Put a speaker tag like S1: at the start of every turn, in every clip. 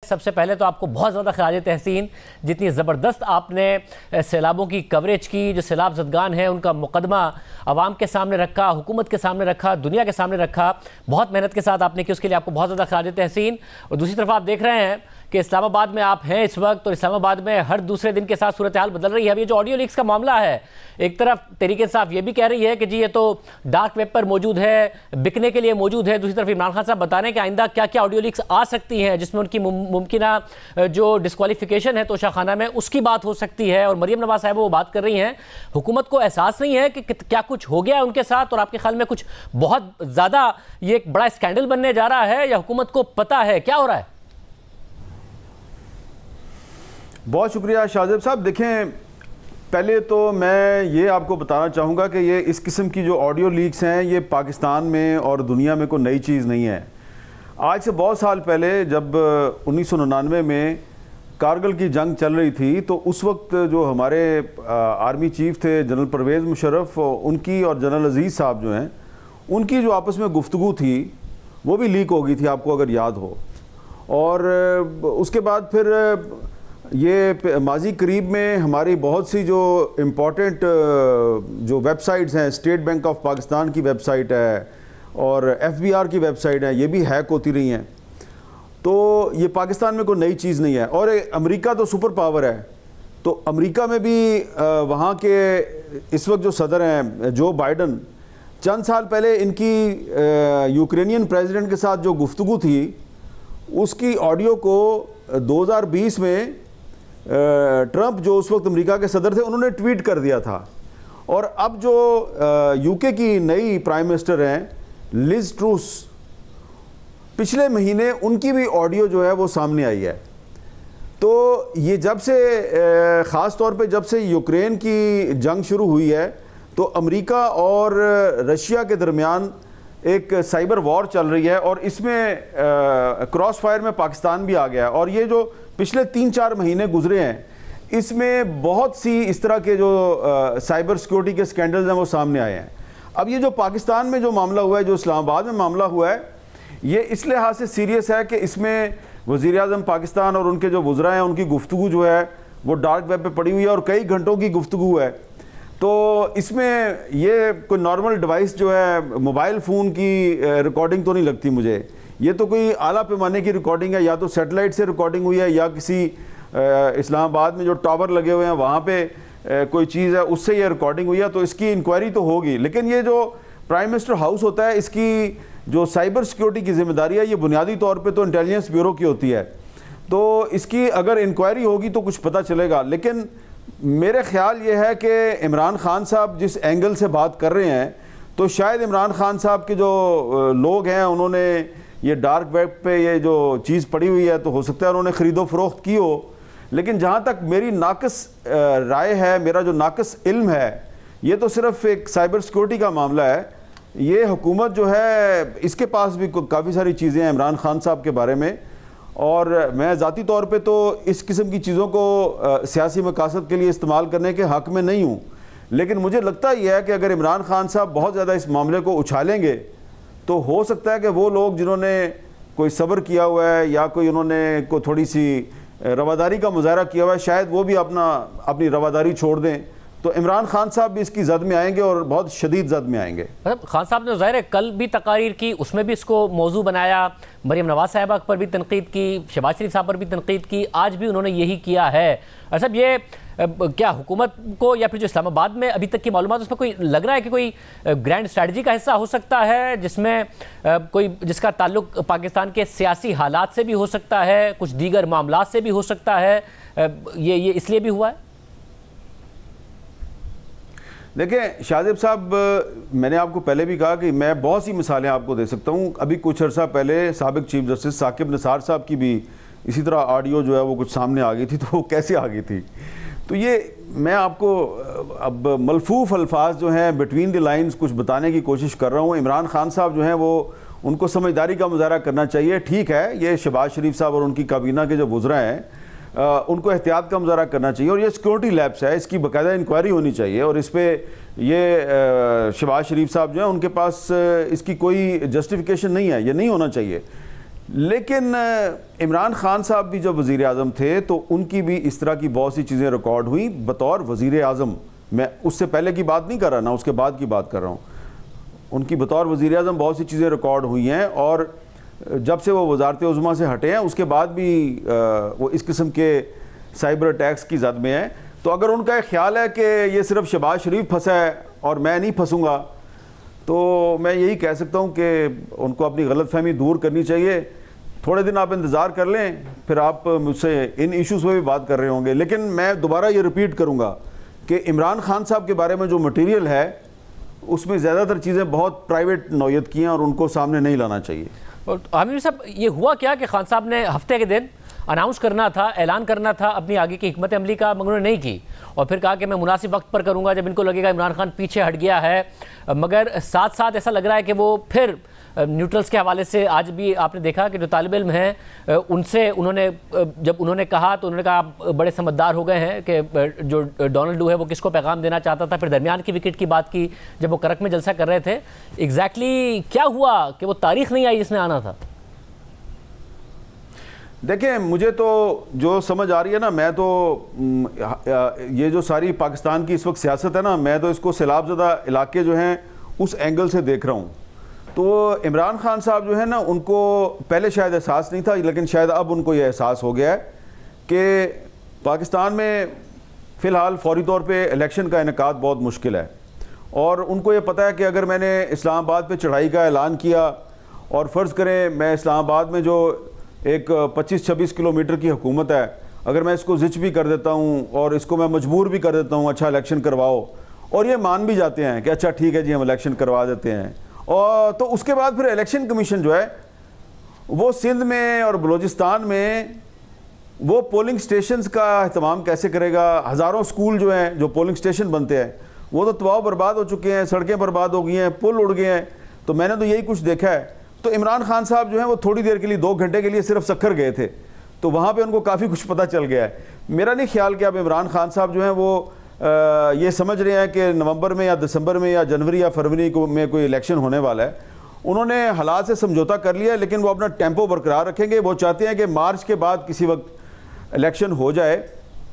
S1: सबसे पहले तो आपको बहुत ज़्यादा खराज तहसीन, जितनी ज़बरदस्त आपने सैलाबों की कवरेज की, जो सैलाब ज़दगान है उनका मुकदमा आवाम के सामने रखा, हुकूमत के सामने रखा, दुनिया के सामने रखा, बहुत मेहनत के साथ आपने की, उसके लिए आपको बहुत ज़्यादा खराज तहसीन। और दूसरी तरफ आप देख रहे हैं कि इस्लामाबाद में आप हैं इस वक्त, और इस्लामाबाद में हर दूसरे दिन के साथ सूरत हाल बदल रही है। अब ये जो ऑडियो लीक्स का मामला है, एक तरफ तहरीक इंसाफ ये भी कह रही है कि जी ये तो डार्क वेब पर मौजूद है, बिकने के लिए मौजूद है। दूसरी तरफ इमरान खान साहब बता रहे हैं कि आइंदा क्या क्या ऑडियो लीक्स आ सकती हैं जिसमें उनकी मुमकिना जो डिस्क्वालिफिकेशन है तोशाखाना में, उसकी बात हो सकती है। और मरियम नवाज साहब वो बात कर रही हैं, हुकूमत को एहसास नहीं है कि क्या कुछ हो गया है उनके साथ, और आपके ख्याल में कुछ बहुत ज़्यादा ये एक बड़ा स्कैंडल बनने जा रहा है, या हुकूमत को पता है क्या हो रहा है?
S2: बहुत शुक्रिया शाहजेब साहब। देखें, पहले तो मैं ये आपको बताना चाहूँगा कि ये इस किस्म की जो ऑडियो लीक्स हैं ये पाकिस्तान में और दुनिया में कोई नई चीज़ नहीं है। आज से बहुत साल पहले जब 1999 में कारगिल की जंग चल रही थी, तो उस वक्त जो हमारे आर्मी चीफ थे जनरल परवेज़ मुशर्रफ, उनकी और जनरल अजीज़ साहब जो हैं, उनकी जो आपस में गुफ्तगू थी वो भी लीक हो गई थी, आपको अगर याद हो। और उसके बाद फिर ये माजी करीब में हमारी बहुत सी जो इम्पोर्टेंट जो वेबसाइट्स हैं, स्टेट बैंक ऑफ पाकिस्तान की वेबसाइट है और FBR की वेबसाइट है, ये भी हैक होती रही हैं। तो ये पाकिस्तान में कोई नई चीज़ नहीं है। और अमेरिका तो सुपर पावर है, तो अमेरिका में भी वहाँ के इस वक्त जो सदर हैं जो बाइडन, चंद साल पहले इनकी यूक्रेनियन प्रेसिडेंट के साथ जो गुफ्तगू थी उसकी ऑडियो को 2020 में ट्रंप जो उस वक्त अमेरिका के सदर थे उन्होंने ट्वीट कर दिया था। और अब जो यूके की नई प्राइम मिनिस्टर हैं लिज ट्रूस, पिछले महीने उनकी भी ऑडियो जो है वो सामने आई है। तो ये जब से ख़ास तौर पे जब से यूक्रेन की जंग शुरू हुई है, तो अमेरिका और रशिया के दरमियान एक साइबर वॉर चल रही है, और इसमें क्रॉस फायर में पाकिस्तान भी आ गया। और ये जो पिछले 3-4 महीने गुजरे हैं, इसमें बहुत सी इस तरह के जो साइबर सिक्योरिटी के स्कैंडल्स हैं वो सामने आए हैं। अब ये जो पाकिस्तान में जो मामला हुआ है, जो इस्लामाबाद में मामला हुआ है, ये इस लिहाज से सीरियस है कि इसमें वज़ीर-ए-आज़म पाकिस्तान और उनके जो वज़रा हैं उनकी गुफ्तगू जो है वो डार्क वेब पे पड़ी हुई है और कई घंटों की गुफ्तगू है। तो इसमें ये कोई नॉर्मल डिवाइस जो है, मोबाइल फ़ोन की रिकॉर्डिंग तो नहीं लगती मुझे। ये तो कोई आला पैमाने की रिकॉर्डिंग है, या तो सैटेलाइट से रिकॉर्डिंग हुई है, या किसी इस्लामाबाद में जो टावर लगे हुए हैं वहाँ पे कोई चीज़ है उससे ये रिकॉर्डिंग हुई है। तो इसकी इंक्वायरी तो होगी, लेकिन ये जो प्राइम मिनिस्टर हाउस होता है, इसकी जो साइबर सिक्योरिटी की जिम्मेदारी है ये बुनियादी तौर पे तो इंटेलिजेंस ब्यूरो की होती है। तो इसकी अगर इंक्वायरी होगी तो कुछ पता चलेगा। लेकिन मेरे ख्याल ये है कि इमरान खान साहब जिस एंगल से बात कर रहे हैं, तो शायद इमरान खान साहब के जो लोग हैं उन्होंने ये डार्क वेब पे ये जो चीज़ पड़ी हुई है, तो हो सकता है उन्होंने ख़रीदो फरोख्त की हो। लेकिन जहाँ तक मेरी नाक़िस राय है, मेरा जो नाक़िस इल्म है, ये तो सिर्फ़ एक साइबर सिक्योरिटी का मामला है। ये हुकूमत जो है इसके पास भी काफ़ी सारी चीज़ें हैं इमरान खान साहब के बारे में, और मैं ज़ाती तौर पे तो इस किस्म की चीज़ों को सियासी मकासद के लिए इस्तेमाल करने के हक़ में नहीं हूँ। लेकिन मुझे लगता ही है कि अगर इमरान खान साहब बहुत ज़्यादा इस मामले को उछालेंगे, तो हो सकता है कि वो लोग जिन्होंने कोई सब्र किया हुआ है या कोई उन्होंने को थोड़ी सी रवादारी का मुजाहरा किया हुआ है, शायद वो भी अपनी रवादारी छोड़ दें। तो इमरान खान साहब भी इसकी जद में आएंगे और बहुत शदीद जद में आएंगे।
S1: खान साहब ने ज़ाहिर है कल भी तकारीर की, उसमें भी इसको मौजू बनाया, मरियम नवाज साहिबा पर भी तनकीद की, शहबाज शरीफ साहब पर भी तनकीद की, आज भी उन्होंने यही किया है। और साहब ये क्या हुकूमत को या फिर जो इस्लामाबाद में अभी तक की मालूमात, उसमें कोई लग रहा है कि कोई ग्रैंड स्ट्रैटेजी का हिस्सा हो सकता है, जिसमें कोई जिसका ताल्लुक पाकिस्तान के सियासी हालात से भी हो सकता है, कुछ दीगर मामलात से भी हो सकता है, ये इसलिए भी हुआ है?
S2: देखिए शाहजेब साहब, मैंने आपको पहले भी कहा कि मैं बहुत सी मिसालें आपको दे सकता हूँ। अभी कुछ अर्सा पहले साबिक चीफ जस्टिस साकिब निसार साहब की भी इसी तरह ऑडियो जो है वो कुछ सामने आ गई थी। तो वो कैसे आ गई थी, तो ये मैं आपको अब मलफूफ अल्फाज जो हैं बिटवीन द लाइन्स कुछ बताने की कोशिश कर रहा हूँ। इमरान खान साहब जो हैं वो उनको समझदारी का मुजाहरा करना चाहिए। ठीक है, ये शहबाज शरीफ साहब और उनकी काबीना के जो वज़रा हैं उनको एहतियात का मुजाहरा करना चाहिए। और ये सिक्योरिटी लैब्स है, इसकी बाकायदा इंक्वायरी होनी चाहिए। और इस पर ये शहबाज शरीफ साहब जो हैं उनके पास इसकी कोई जस्टिफिकेशन नहीं है, ये नहीं होना चाहिए। लेकिन इमरान खान साहब भी जब वज़ीर आज़म थे तो उनकी भी इस तरह की बहुत सी चीज़ें रिकॉर्ड हुई बतौर वज़ीर आज़म। मैं उससे पहले की बात नहीं कर रहा ना, उसके बाद की बात कर रहा हूँ। उनकी बतौर वज़ीर आज़म बहुत सी चीज़ें रिकॉर्ड हुई हैं, और जब से वो वज़ारत उज़्मा से हटे हैं उसके बाद भी वो इस किस्म के साइबर अटैक्स की जद में है। तो अगर उनका एक ख्याल है कि ये सिर्फ शहबाज शरीफ फंसा है और मैं नहीं फंसूंगा, तो मैं यही कह सकता हूँ कि उनको अपनी गलतफहमी दूर करनी चाहिए। थोड़े दिन आप इंतज़ार कर लें, फिर आप मुझसे इन इश्यूज़ पे भी बात कर रहे होंगे। लेकिन मैं दोबारा ये रिपीट करूँगा कि इमरान खान साहब के बारे में जो मटीरियल है उसमें ज़्यादातर चीज़ें बहुत प्राइवेट नौयत की हैं और उनको सामने नहीं लाना चाहिए।
S1: और आमिर साहब, ये हुआ क्या कि खान साहब ने हफ्ते के दिन अनाउंस करना था, ऐलान करना था अपनी आगे की हिकमत अमली का, मगर उन्होंने नहीं की, और फिर कहा कि मैं मुनासिब वक्त पर करूंगा जब इनको लगेगा इमरान खान पीछे हट गया है। मगर साथ साथ ऐसा लग रहा है कि वो फिर न्यूट्रल्स के हवाले से आज भी आपने देखा कि जो तालिब इल्म हैं उनसे उन्होंने जब उन्होंने कहा तो उन्होंने कहा आप बड़े समझदार हो गए हैं कि जो डोनाल्ड डू है वो किसको पैगाम देना चाहता था। फिर दरमियान की विकेट की बात की जब वो करक में जलसा कर रहे थे। एग्जैक्टली क्या हुआ कि वो तारीख नहीं आई जिसने आना था?
S2: देखें, मुझे तो जो समझ आ रही है ना, मैं तो ये जो सारी पाकिस्तान की इस वक्त सियासत है ना, मैं तो इसको सैलाबज़दा इलाके जो हैं उस एंगल से देख रहा हूँ। तो इमरान खान साहब जो है ना, उनको पहले शायद एहसास नहीं था, लेकिन शायद अब उनको ये एहसास हो गया है कि पाकिस्तान में फ़िलहाल फौरी तौर पे इलेक्शन का इनेकाद बहुत मुश्किल है, और उनको ये पता है कि अगर मैंने इस्लामाबाद पे चढ़ाई का ऐलान किया और फ़र्ज़ करें मैं इस्लामाबाद में जो एक 25-26 किलोमीटर की हुकूमत है, अगर मैं इसको ज़िच भी कर देता हूँ और इसको मैं मजबूर भी कर देता हूँ अच्छा इलेक्शन करवाओ, और ये मान भी जाते हैं कि अच्छा ठीक है जी हम इलेक्शन करवा देते हैं, और तो उसके बाद फिर इलेक्शन कमीशन जो है वो सिंध में और बलूचिस्तान में वो पोलिंग स्टेशंस का अहतमाम कैसे करेगा। हज़ारों स्कूल जो हैं जो पोलिंग स्टेशन बनते हैं वो तो तबाह बर्बाद हो चुके हैं, सड़कें बर्बाद हो गई हैं, पुल उड़ गए हैं। तो मैंने तो यही कुछ देखा है। तो इमरान खान साहब जो हैं वो थोड़ी देर के लिए 2 घंटे के लिए सिर्फ सक्खर गए थे, तो वहाँ पे उनको काफ़ी कुछ पता चल गया है। मेरा नहीं ख्याल कि अब इमरान खान साहब जो हैं वो ये समझ रहे हैं कि नवंबर में या दिसंबर में या जनवरी या फरवरी को में कोई इलेक्शन होने वाला है। उन्होंने हालात से समझौता कर लिया है, लेकिन वो अपना टेम्पो बरकरार रखेंगे। वो चाहते हैं कि मार्च के बाद किसी वक्त इलेक्शन हो जाए,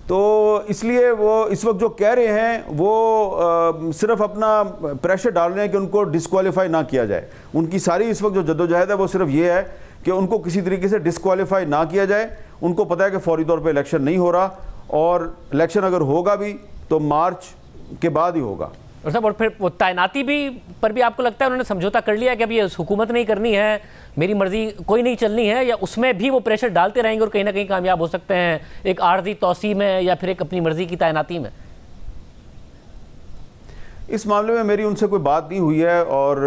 S2: तो इसलिए वो इस वक्त जो कह रहे हैं वो सिर्फ अपना प्रेशर डाल रहे हैं कि उनको डिस्क्वालीफाई ना किया जाए। उनकी सारी इस वक्त जो जद्दोजहद है वो सिर्फ ये है कि उनको किसी तरीके से डिस्क्वालीफाई ना किया जाए। उनको पता है कि फौरी तौर पे इलेक्शन नहीं हो रहा, और इलेक्शन अगर होगा भी तो मार्च के बाद ही होगा।
S1: और साहब, और फिर वो तैनाती भी पर भी आपको लगता है उन्होंने समझौता कर लिया कि अब ये हुकूमत नहीं करनी है, मेरी मर्जी कोई नहीं चलनी है, या उसमें भी वो प्रेशर डालते रहेंगे और कहीं ना कहीं कामयाब हो सकते हैं एक आर्जी तौसी में या फिर एक अपनी मर्जी की तैनाती में?
S2: इस मामले में मेरी उनसे कोई बात नहीं हुई है और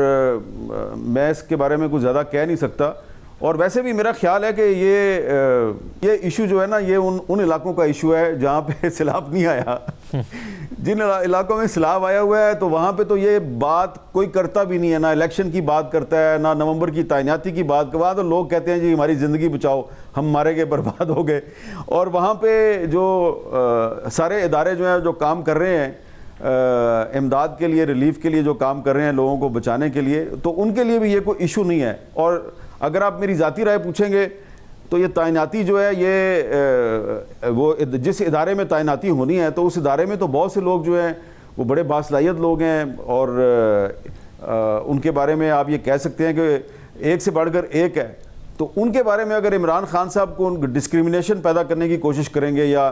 S2: मैं इसके बारे में कुछ ज़्यादा कह नहीं सकता। और वैसे भी मेरा ख्याल है कि ये इशू जो है ना, ये उन इलाकों का इशू है जहाँ पे सैलाब नहीं आया। जिन इलाकों में सैलाब आया हुआ है तो वहाँ पे तो ये बात कोई करता भी नहीं है, ना इलेक्शन की बात करता है, ना नवंबर की तैनाती की बात। वहाँ तो लोग कहते हैं जी हमारी ज़िंदगी बचाओ, हम मारे गए, बर्बाद हो गए। और वहाँ पे जो सारे इदारे जो हैं जो काम कर रहे हैं इमदाद के लिए, रिलीफ के लिए जो काम कर रहे हैं लोगों को बचाने के लिए, तो उनके लिए भी ये कोई इशू नहीं है। और अगर आप मेरी ज़ाती राय पूछेंगे तो ये तैनाती जो है ये वो जिस इदारे में तैनाती होनी है तो उस इदारे में तो बहुत से लोग जो हैं वो बड़े बासलाहियत लोग हैं, और उनके बारे में आप ये कह सकते हैं कि एक से बढ़कर एक है। तो उनके बारे में अगर इमरान खान साहब को डिस्क्रिमिनेशन पैदा करने की कोशिश करेंगे या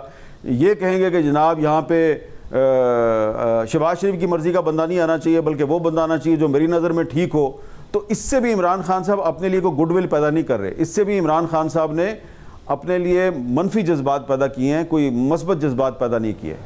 S2: ये कहेंगे कि जनाब यहाँ पे शहबाज शरीफ की मर्ज़ी का बंदा नहीं आना चाहिए बल्कि वो बंदा आना चाहिए जो मेरी नज़र में ठीक हो, तो इससे भी इमरान खान साहब अपने लिए कोई गुडविल पैदा नहीं कर रहे। इससे भी इमरान खान साहब ने अपने लिए मनफी जज्बात पैदा किए हैं, कोई मस्बत जज्बात पैदा नहीं किए।